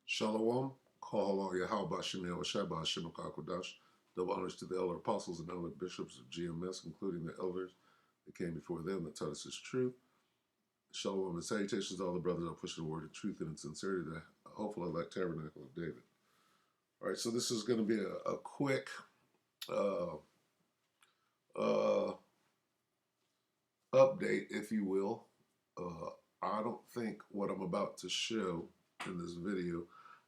Shalom, Kol Yahweh Shem Yahushua Shem HaKakodash. Double honors to the elder apostles and elder bishops of GMS, including the elders that came before them that taught us His truth. Shalom and salutations to all the brothers that push the word of truth and in sincerity, the hopeful elect tabernacle of David. All right, so this is going to be a quick update, if you will. I don't think what I'm about to show in this video,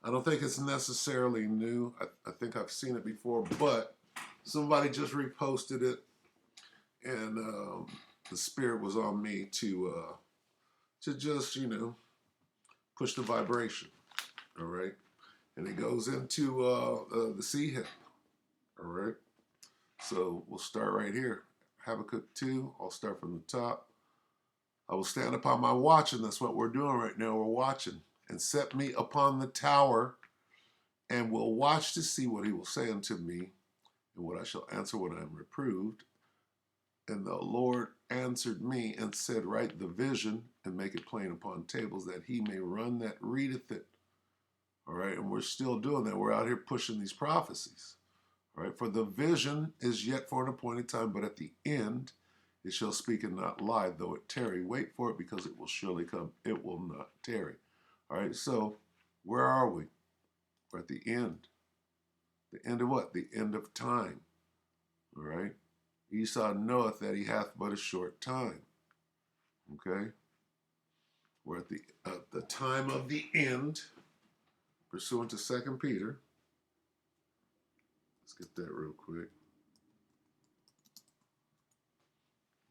I don't think it's necessarily new. I think I've seen it before, but somebody just reposted it, and the spirit was on me to just push the vibration. All right, and it goes into the sea hymn. All right, so we'll start right here. Habakkuk 2. I'll start from the top. I will stand upon my watch, and that's what we're doing right now. We're watching. And set me upon the tower, and will watch to see what he will say unto me, and what I shall answer when I am reproved. And the Lord answered me and said, write the vision and make it plain upon tables, that he may run that readeth it. All right, and we're still doing that. We're out here pushing these prophecies. All right, for the vision is yet for an appointed time, but at the end it shall speak and not lie, though it tarry. Wait for it, because it will surely come. It will not tarry. All right, so where are we? We're at the end. The end of what? The end of time. All right? Esau knoweth that he hath but a short time. Okay? We're at the time of the end, pursuant to 2 Peter. Let's get that real quick.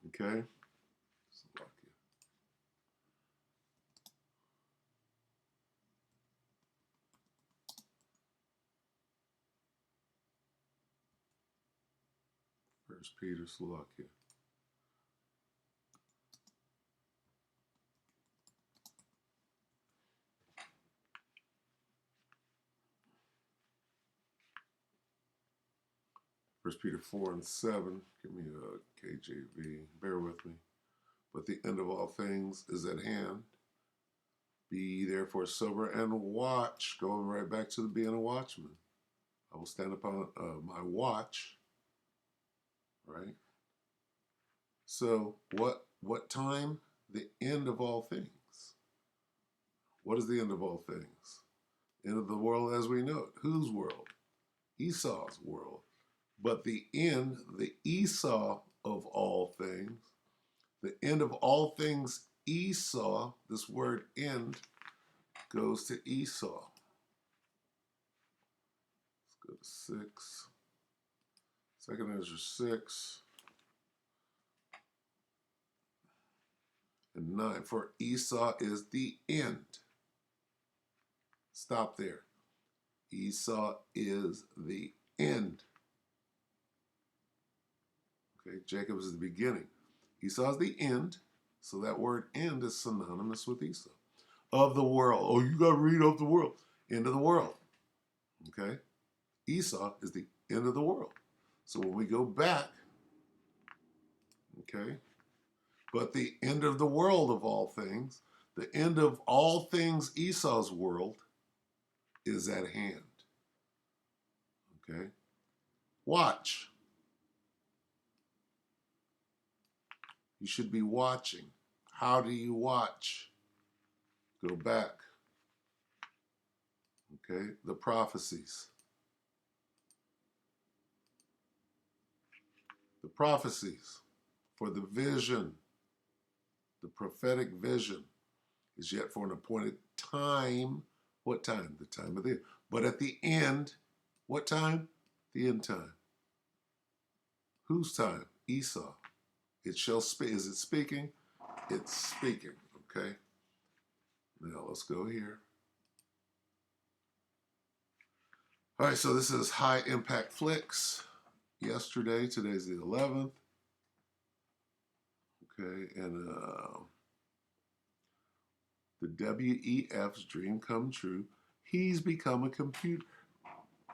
Okay? First Peter, Slovakia. First Peter 4 and 7. Give me a KJV. Bear with me. But the end of all things is at hand. Be ye therefore sober and watch. Going right back to being a watchman. I will stand upon my watch. Right? So what time? The end of all things. What is the end of all things? End of the world as we know it. Whose world? Esau's world. But the end, the Esau of all things, the end of all things Esau, this word end goes to Esau. Let's go to 6. Second Ezra 6 and 9. For Esau is the end. Stop there. Esau is the end. Okay, Jacob is the beginning. Esau is the end. So that word end is synonymous with Esau. Of the world. Oh, you got to read of the world. End of the world. Okay? Esau is the end of the world. So when we go back, okay, but the end of the world of all things, the end of all things Esau's world is at hand. Okay? Watch. You should be watching. How do you watch? Go back. Okay? The prophecies. The prophecies for the vision, the prophetic vision is yet for an appointed time. What time? The time of the end. But at the end, what time? The end time. Whose time? Esau. It shall speak. Is it speaking? It's speaking. Okay. Now let's go here. All right, so this is High Impact Flicks. Yesterday, today's the 11th. Okay, and the WEF's dream come true. He's become a computer.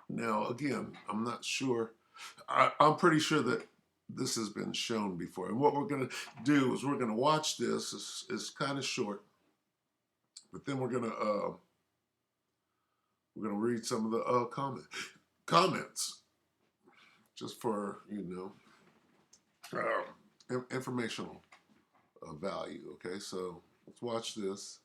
Now, again, I'm not sure. I'm pretty sure that this has been shown before. And what we're going to do is we're going to watch this. It's kind of short. But then we're going to We're going to read some of the comments just for, informational value. Okay, so let's watch this.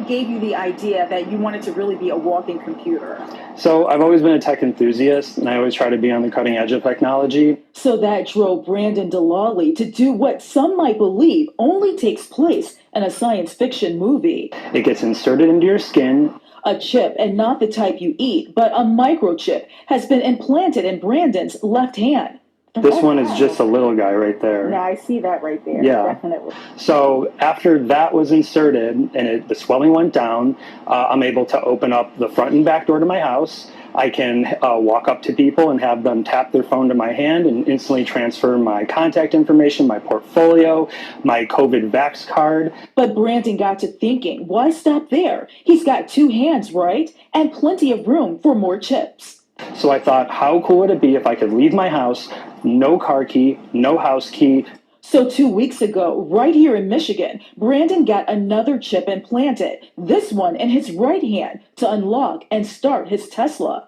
Gave you the idea that you wanted to really be a walking computer? So I've always been a tech enthusiast, and I always try to be on the cutting edge of technology. So that drove Brandon Delali to do what some might believe only takes place in a science fiction movie. It gets inserted into your skin. A chip, and not the type you eat, but a microchip, has been implanted in Brandon's left hand. This one is just a little guy right there. Yeah, I see that right there. Yeah. Definitely. So after that was inserted and the swelling went down, I'm able to open up the front and back door to my house. I can walk up to people and have them tap their phone to my hand and instantly transfer my contact information, my portfolio, my COVID vax card. But Brandon got to thinking, why stop there? He's got 2 hands, right? And plenty of room for more chips. So I thought, how cool would it be if I could leave my house, no car key, no house key. So 2 weeks ago, right here in Michigan, Brandon got another chip implanted, this one in his right hand, to unlock and start his Tesla.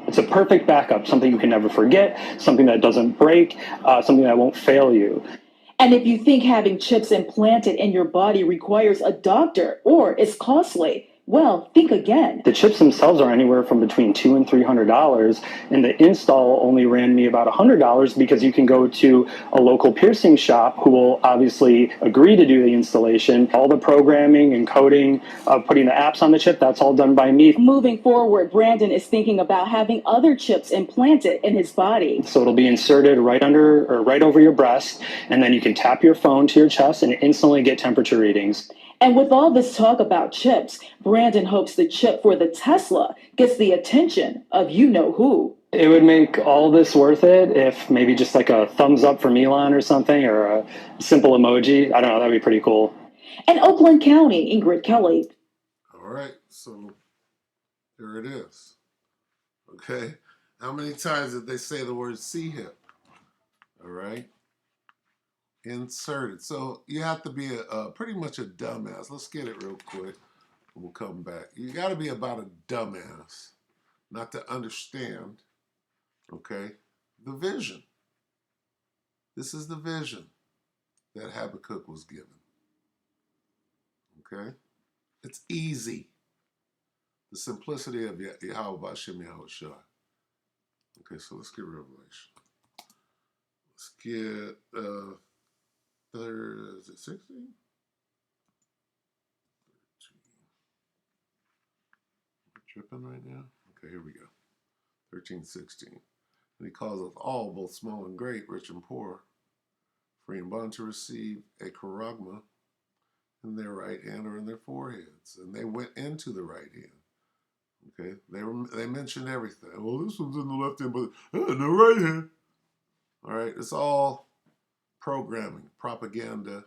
It's a perfect backup, something you can never forget, something that doesn't break, something that won't fail you. And if you think having chips implanted in your body requires a doctor or is costly, well, think again. The chips themselves are anywhere from between $200 and $300, and the install only ran me about $100 because you can go to a local piercing shop who will obviously agree to do the installation. All the programming and coding, putting the apps on the chip, that's all done by me. Moving forward, Brandon is thinking about having other chips implanted in his body. So it'll be inserted right under or right over your breast, and then you can tap your phone to your chest and instantly get temperature readings. And with all this talk about chips, Brandon hopes the chip for the Tesla gets the attention of you-know-who. It would make all this worth it if maybe just like a thumbs up from Elon or something, or a simple emoji. I don't know, that'd be pretty cool. In Oakland County, Ingrid Kelly. All right, so here it is. Okay, how many times did they say the word C-hip? All right. Inserted. So you have to be pretty much a dumbass. Let's get it real quick. We'll come back. You got to be about a dumbass not to understand, okay, the vision. This is the vision that Habakkuk was given. Okay? It's easy. The simplicity of Yahweh B'Shem Yahushua. Okay, so let's get Revelation. Let's get... is it 16? 13. We're tripping right now? Okay, here we go. 13, 16. And he causeth all, both small and great, rich and poor, free and bond, to receive a charagma in their right hand or in their foreheads. And they went into the right hand. Okay, they mentioned everything. Well, this one's in the left hand, but in the right hand. All right, it's all programming, propaganda.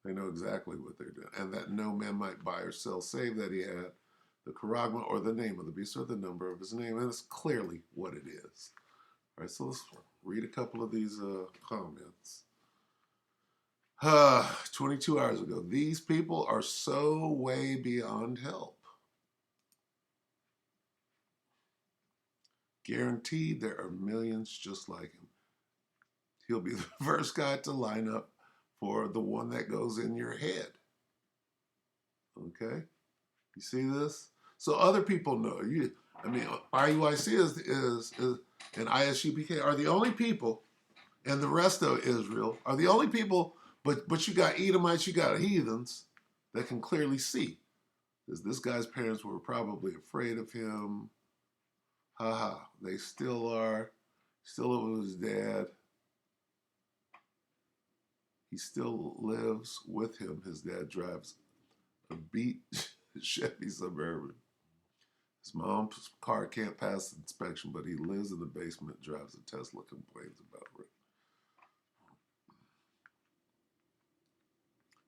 They know exactly what they're doing. And that no man might buy or sell, save that he had the charagma or the name of the beast or the number of his name. And it's clearly what it is. All right, so let's read a couple of these comments. 22 hours ago, these people are so way beyond help. Guaranteed there are millions just like him. He'll be the first guy to line up for the one that goes in your head. Okay? You see this? So other people know. RUIC is and ISUPK are the only people, and the rest of Israel are the only people, but you got Edomites, you got heathens that can clearly see. Because this guy's parents were probably afraid of him. They still are. Still live with his dad. He still lives with him. His dad drives a beat Chevy Suburban. His mom's car can't pass the inspection, but he lives in the basement, drives a Tesla, complains about it.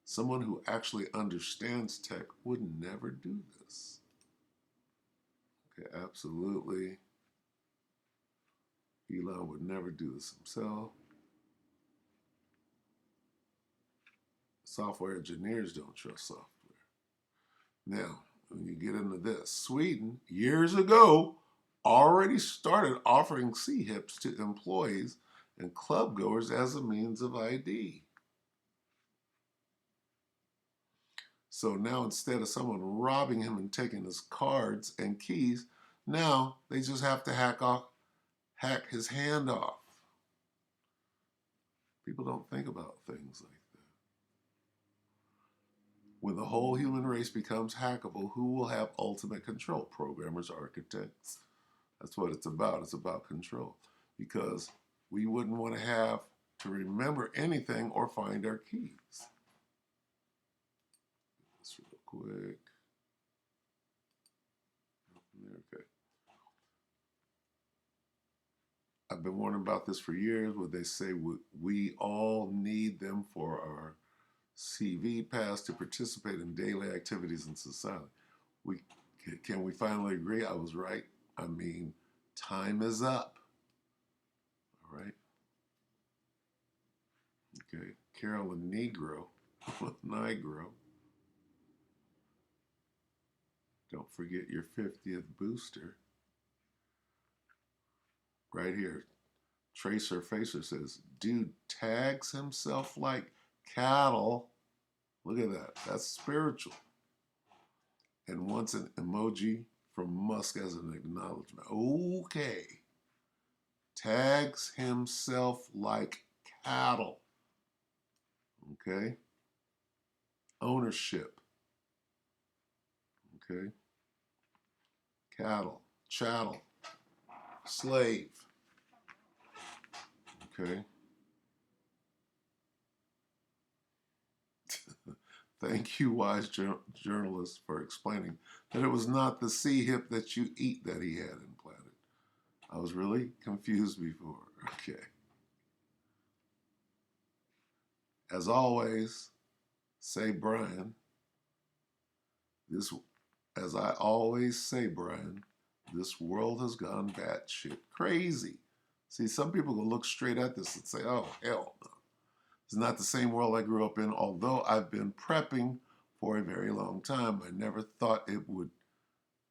Someone who actually understands tech would never do this. Okay, absolutely. Elon would never do this himself. Software engineers don't trust software. Now, when you get into this, Sweden, years ago, already started offering C-HIPs to employees and club goers as a means of ID. So now instead of someone robbing him and taking his cards and keys, now they just have to hack his hand off. People don't think about things like that. When the whole human race becomes hackable, who will have ultimate control? Programmers, architects. That's what it's about. It's about control. Because we wouldn't want to have to remember anything or find our keys. This real quick. Okay. I've been warning about this for years, where they say we all need them for our CV pass to participate in daily activities in society. Can we finally agree I was right? I mean, time is up. All right. Okay. Carolyn Negro. Nigro. Don't forget your 50th booster. Right here. Tracer Facer says, dude tags himself like cattle. Look at that. That's spiritual. And wants an emoji from Musk as an acknowledgement. Okay. Tags himself like cattle. Okay. Ownership. Okay. Cattle. Chattel. Slave. Okay. Thank you, wise journalist, for explaining that it was not the C-HIP that you eat that he had implanted. I was really confused before. Okay. As always, say Brian, as I always say, Brian, this world has gone batshit crazy. See, some people will look straight at this and say, oh, hell no. It's not the same world I grew up in, although I've been prepping for a very long time. I never thought it would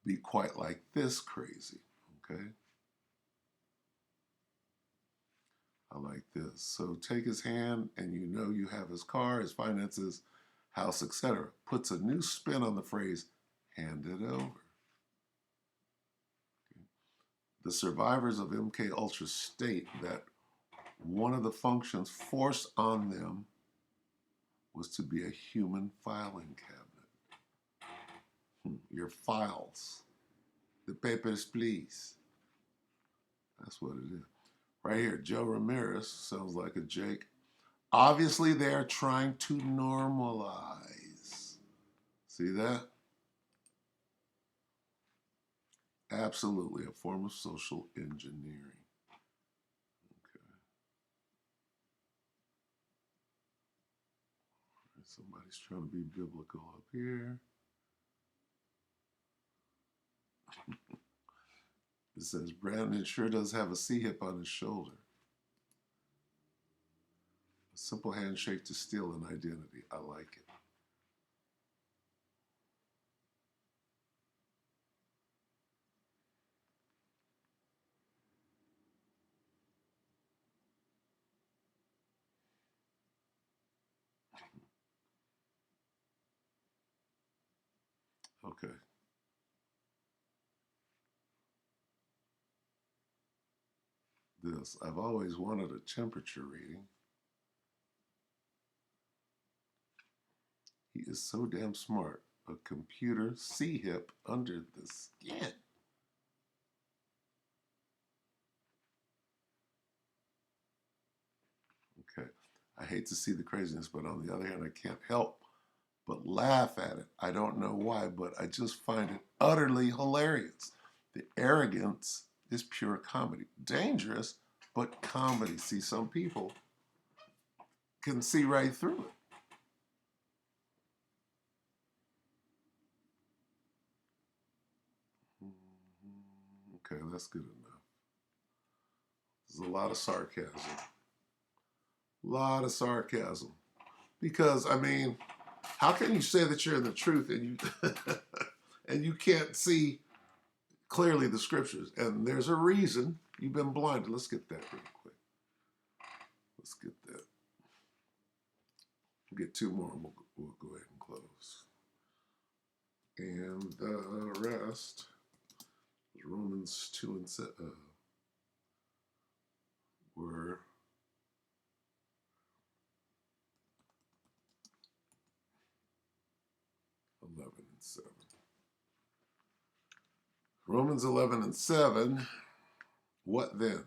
be quite like this crazy, okay? I like this. So take his hand and you know you have his car, his finances, house, etc. Puts a new spin on the phrase, hand it over. Okay. The survivors of MK Ultra state that one of the functions forced on them was to be a human filing cabinet. Your files. The papers, please. That's what it is. Right here, Joe Ramirez, sounds like a Jake. Obviously, they are trying to normalize. See that? Absolutely, a form of social engineering. Okay. Somebody's trying to be biblical up here. It says, Brandon sure does have a C-HIP on his shoulder. A simple handshake to steal an identity. I like it. Okay. This, I've always wanted a temperature reading. He is so damn smart. A computer C-HIP under the skin. Okay. I hate to see the craziness, but on the other hand, I can't help but laugh at it. I don't know why, but I just find it utterly hilarious. The arrogance is pure comedy. Dangerous, but comedy. See, some people can see right through it. Okay, that's good enough. There's a lot of sarcasm. A lot of sarcasm. Because I mean, how can you say that you're in the truth and you and you can't see clearly the scriptures? And there's a reason you've been blinded. Let's get that real quick. Let's get that. We'll get two more and we'll go ahead and close. And the rest is Romans 2 and 7 were 11 and 7. Romans 11 and 7. What then?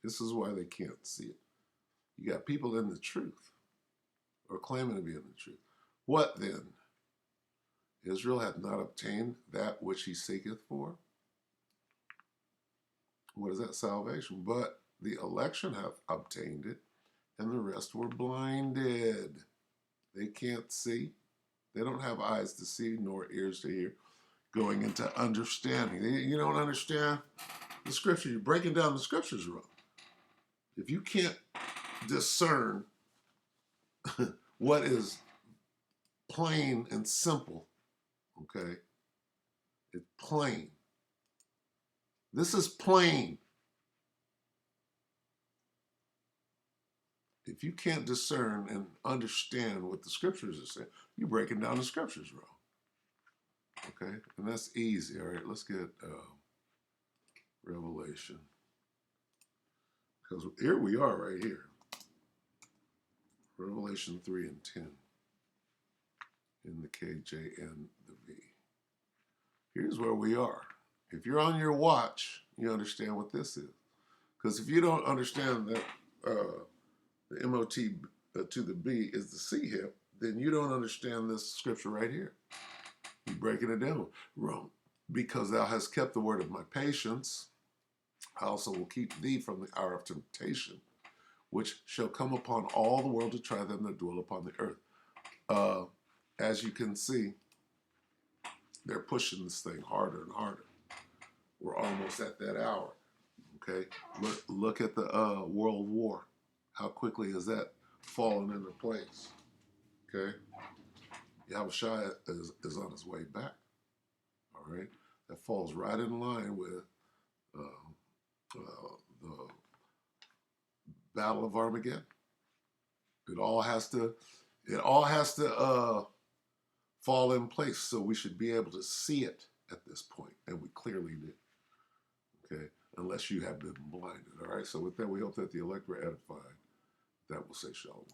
This is why they can't see it. You got people in the truth, or claiming to be in the truth. What then? Israel hath not obtained that which he seeketh for. What is that? Salvation. But the election hath obtained it, and the rest were blinded. They can't see. They don't have eyes to see, nor ears to hear. Going into understanding. You don't understand the scripture. You're breaking down the scriptures wrong. If you can't discern what is plain and simple, okay? It's plain. This is plain. If you can't discern and understand what the scriptures are saying, you're breaking down the scriptures wrong. Okay? And that's easy. All right, let's get Revelation. Because here we are right here. Revelation 3 and 10 in the KJN, the V. Here's where we are. If you're on your watch, you understand what this is. Because if you don't understand that the MOT to the B is the C hip, then you don't understand this scripture right here. You're breaking it down wrong. Because thou hast kept the word of my patience, I also will keep thee from the hour of temptation, which shall come upon all the world to try them that dwell upon the earth. As you can see, they're pushing this thing harder and harder. We're almost at that hour. Okay, look at the World War. How quickly is that falling into place? Okay, Yahushua is on his way back. All right, that falls right in line with the Battle of Armageddon. It all has to fall in place, so we should be able to see it at this point, and we clearly did. Okay, unless you have been blinded. All right, so with that, we hope that the elect were edified. That will say shalom.